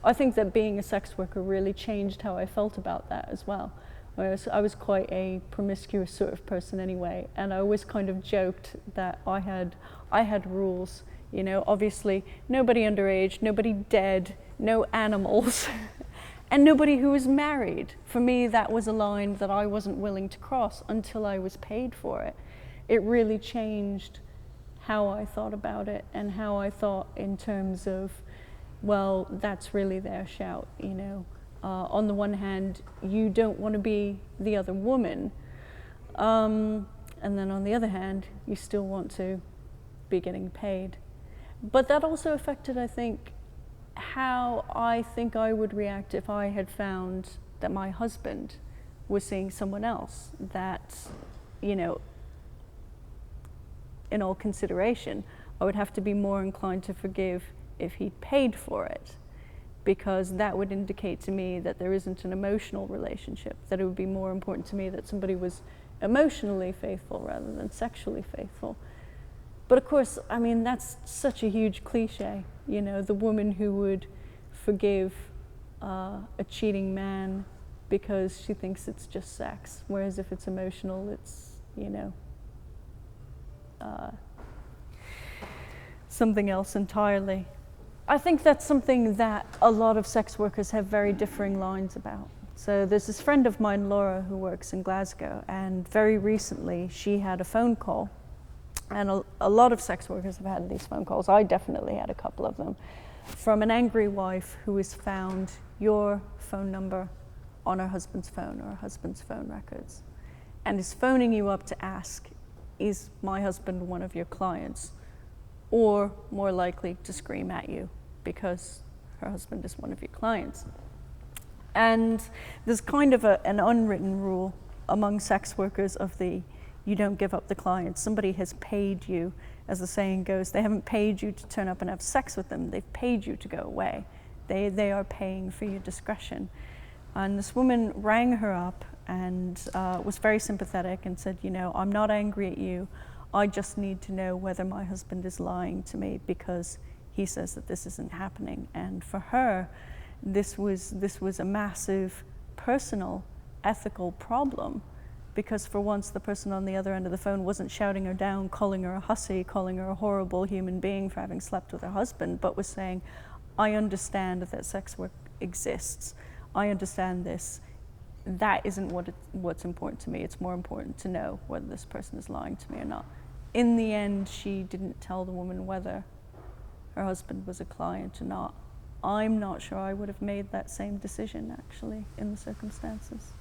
I think that being a sex worker really changed how I felt about that as well. Whereas I was quite a promiscuous sort of person anyway, and I always kind of joked that I had rules, you know, obviously nobody underage, nobody dead, no animals, and nobody who was married. For me, that was a line that I wasn't willing to cross until I was paid for it. It really changed how I thought about it and how I thought in terms of, well, that's really their shout, you know. On the one hand, you don't want to be the other woman, and then on the other hand, you still want to be getting paid. But that also affected, I think, how I think I would react if I had found that my husband was seeing someone else, that, you know, in all consideration, I would have to be more inclined to forgive if he paid for it, because that would indicate to me that there isn't an emotional relationship, that it would be more important to me that somebody was emotionally faithful rather than sexually faithful. But of course, I mean, that's such a huge cliche, you know, the woman who would forgive a cheating man because she thinks it's just sex, whereas if it's emotional, it's, you know, something else entirely. I think that's something that a lot of sex workers have very differing lines about. So there's this friend of mine, Laura, who works in Glasgow, and very recently she had a phone call, and a lot of sex workers have had these phone calls. I definitely had a couple of them, from an angry wife who has found your phone number on her husband's phone or her husband's phone records, and is phoning you up to ask, is my husband one of your clients? Or more likely to scream at you because her husband is one of your clients. And there's kind of an unwritten rule among sex workers of the, you don't give up the client. Somebody has paid you, as the saying goes. They haven't paid you to turn up and have sex with them. They've paid you to go away. They are paying for your discretion. And this woman rang her up and was very sympathetic and said, you know, I'm not angry at you. I just need to know whether my husband is lying to me because he says that this isn't happening. And for her, this was a massive personal, ethical problem, because for once the person on the other end of the phone wasn't shouting her down, calling her a hussy, calling her a horrible human being for having slept with her husband, but was saying, I understand that sex work exists. I understand this. That isn't what's important to me. It's more important to know whether this person is lying to me or not. In the end, she didn't tell the woman whether her husband was a client or not. I'm not sure I would have made that same decision, actually, in the circumstances.